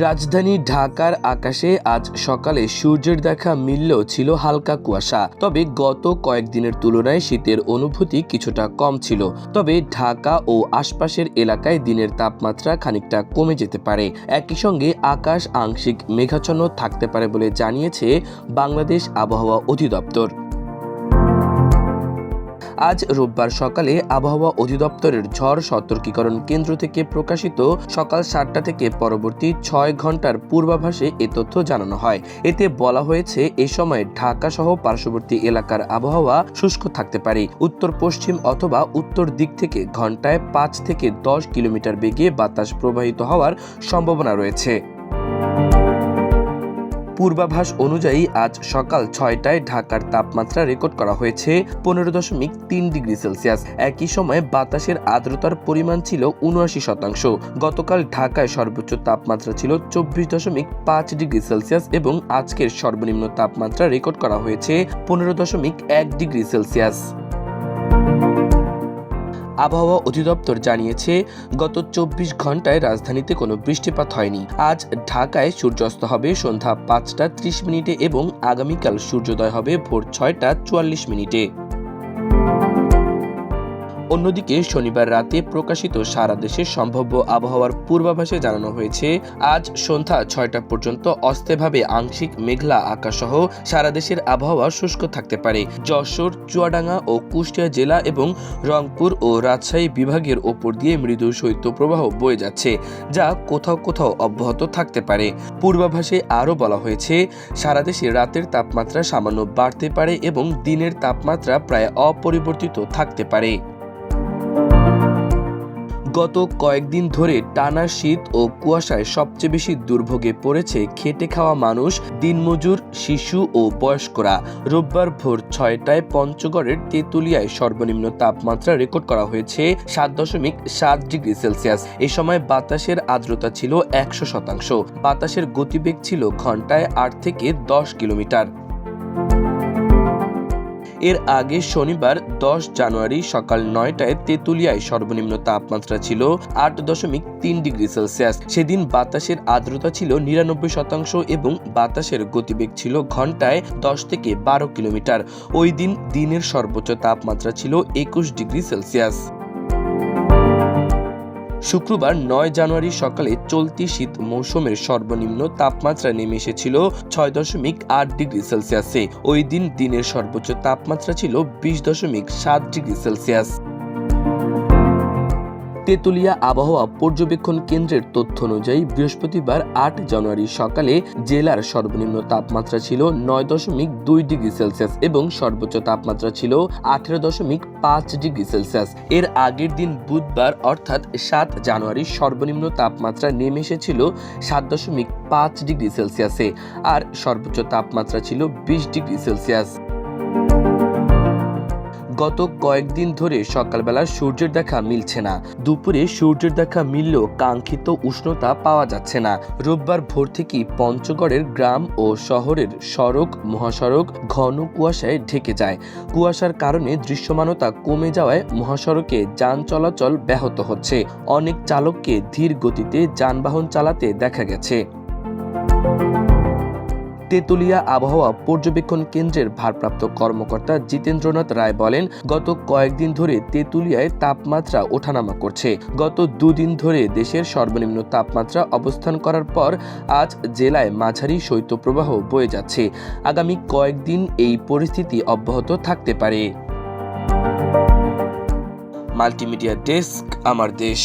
রাজধানী ঢাকার আকাশে আজ সকালে সূর্যের দেখা মিললেও ছিল হালকা কুয়াশা। তবে গত কয়েকদিনের তুলনায় শীতের অনুভূতি কিছুটা কম ছিল। তবে ঢাকা ও আশপাশের এলাকায় দিনের তাপমাত্রা খানিকটা কমে যেতে পারে। একই সঙ্গে আকাশ আংশিক মেঘাচ্ছন্ন থাকতে পারে বলে জানিয়েছে বাংলাদেশ আবহাওয়া অধিদপ্তর। আজ রোববার সকালে আবহাওয়া অধিদপ্তরের ঝড় সতর্কীকরণ কেন্দ্র থেকে প্রকাশিত সকাল 7টা থেকে পরবর্তী 6 ঘন্টার পূর্বাভাসে এ তথ্য জানানো হয়। এতে বলা হয়েছে এ সময় ঢাকা সহ পার্শ্ববর্তী এলাকার আবহাওয়া শুষ্ক থাকতে পারে। উত্তর পশ্চিম অথবা উত্তর দিক থেকে ঘন্টায় 5 থেকে 10 কিলোমিটার বেগে বাতাস প্রবাহিত হওয়ার সম্ভাবনা রয়েছে। পূর্বাভাস অনুযায়ী আজ সকাল 6টায় ঢাকার তাপমাত্রা রেকর্ড করা হয়েছে 15.3 ডিগ্রি সেলসিয়াস। একই সময় বাতাসের আর্দ্রতার পরিমাণ ছিল 79%। গতকাল ঢাকায় সর্বোচ্চ তাপমাত্রা ছিল 24.5 ডিগ্রি সেলসিয়াস এবং আজকের সর্বনিম্ন তাপমাত্রা রেকর্ড করা হয়েছে 15.1 ডিগ্রি সেলসিয়াস। আবহাওয়া অধিদপ্তর জানিয়েছে গত 24 ঘন্টায় রাজধানীতে কোনো বৃষ্টিপাত হয়নি। আজ ঢাকায় সূর্যাস্ত হবে সন্ধ্যা 5টা 30 মিনিটে এবং আগামীকাল সূর্যোদয় হবে ভোর 6টা 44 মিনিটে। অন্যদিকে শনিবার রাতে প্রকাশিত সারা দেশে সম্ভাব্য আবহাওয়ার পূর্বাভাসে জানানো হয়েছে আজ সন্ধ্যা 6টা পর্যন্ত অস্থায়ীভাবে আংশিক মেঘলা আকাশসহ সারা দেশের আবহাওয়া শুষ্ক থাকতে পারে। যশোর, চুয়াডাঙ্গা ও কুষ্টিয়া জেলা এবং রংপুর ও রাজশাহী বিভাগের ওপর দিয়ে মৃদু শৈত্যপ্রবাহ বয়ে যাচ্ছে, যা কোথাও কোথাও অব্যাহত থাকতে পারে। পূর্বাভাসে আরও বলা হয়েছে সারা দেশে রাতের তাপমাত্রা সামান্য বাড়তে পারে এবং দিনের তাপমাত্রা প্রায় অপরিবর্তিত থাকতে পারে। গত কয়েকদিন ধরে টানা শীত ও কুয়াশায় সবচেয়ে বেশি দুর্ভোগে পড়েছে খেটে খাওয়া মানুষ, দিনমজুর, শিশু ও বয়স্করা। রোববার ভোর 6টায় পঞ্চগড়ের তেঁতুলিয়ায় সর্বনিম্ন তাপমাত্রা রেকর্ড করা হয়েছে 7.7 ডিগ্রি সেলসিয়াস। এ সময় বাতাসের আর্দ্রতা ছিল 100%। বাতাসের গতিবেগ ছিল ঘন্টায় 8 থেকে 10 কিলোমিটার। এর আগে শনিবার 10 জানুয়ারি সকাল 9টায় তেঁতুলিয়ায় সর্বনিম্ন তাপমাত্রা ছিল 8.3 ডিগ্রি সেলসিয়াস। সেদিন বাতাসের আর্দ্রতা ছিল 99% এবং বাতাসের গতিবেগ ছিল ঘন্টায় 10 থেকে 12 কিলোমিটার। ওই দিন দিনের সর্বোচ্চ তাপমাত্রা ছিল 21 ডিগ্রি সেলসিয়াস। শুক্রবার 9 জানুয়ারি সকালে চলতি শীত মৌসুমের সর্বনিম্ন তাপমাত্রা নেমে এসেছিল 6.8 ডিগ্রি সেলসিয়াসে। ওই দিন দিনের সর্বোচ্চ তাপমাত্রা ছিল 20.7 ডিগ্রি সেলসিয়াস। তেঁতুলিয়া আবহাওয়া পর্যবেক্ষণ কেন্দ্রের তথ্য অনুযায়ী বৃহস্পতিবার 8 জানুয়ারি সকালে জেলার সর্বনিম্ন তাপমাত্রা ছিল 9.2 ডিগ্রি সেলসিয়াস এবং সর্বোচ্চ তাপমাত্রা ছিল 18.5 ডিগ্রি সেলসিয়াস। এর আগের দিন বুধবার অর্থাৎ 7 জানুয়ারি সর্বনিম্ন তাপমাত্রা নেমে এসেছিল 7.5 ডিগ্রি সেলসিয়াসে আর সর্বোচ্চ তাপমাত্রা ছিল 20 ডিগ্রি সেলসিয়াস। গত কয়েকদিন ধরে সকালবেলা সূর্যের দেখা মিলছে না। দুপুরে সূর্যের দেখা মিললেও কাঙ্ক্ষিত উষ্ণতা পাওয়া যাচ্ছে না। রোববার ভোর থেকেই পঞ্চগড়ের গ্রাম ও শহরের সড়ক মহাসড়ক ঘন কুয়াশায় ঢেকে যায়। কুয়াশার কারণে দৃশ্যমানতা কমে যাওয়ায় মহাসড়কে যান চলাচল ব্যাহত হচ্ছে। অনেক চালককে ধীর গতিতে যানবাহন চালাতে দেখা গেছে। তেঁতুলিয়া আবহাওয়া পর্যবেক্ষণ কেন্দ্রের ভারপ্রাপ্ত কর্মকর্তা জিতেন্দ্রনাথ রায় বলেন, গত কয়েকদিন ধরে তেঁতুলিয়ায় তাপমাত্রা ওঠানামা করছে। গত 2 দিন ধরে দেশের সর্বনিম্ন তাপমাত্রা অবস্থান করার পর আজ জেলায় মাঝারি শৈত্যপ্রবাহ বয়ে যাচ্ছে। আগামী কয়েকদিন এই পরিস্থিতি অব্যাহত থাকতে পারে। মাল্টিমিডিয়া ডেস্ক, আমার দেশ।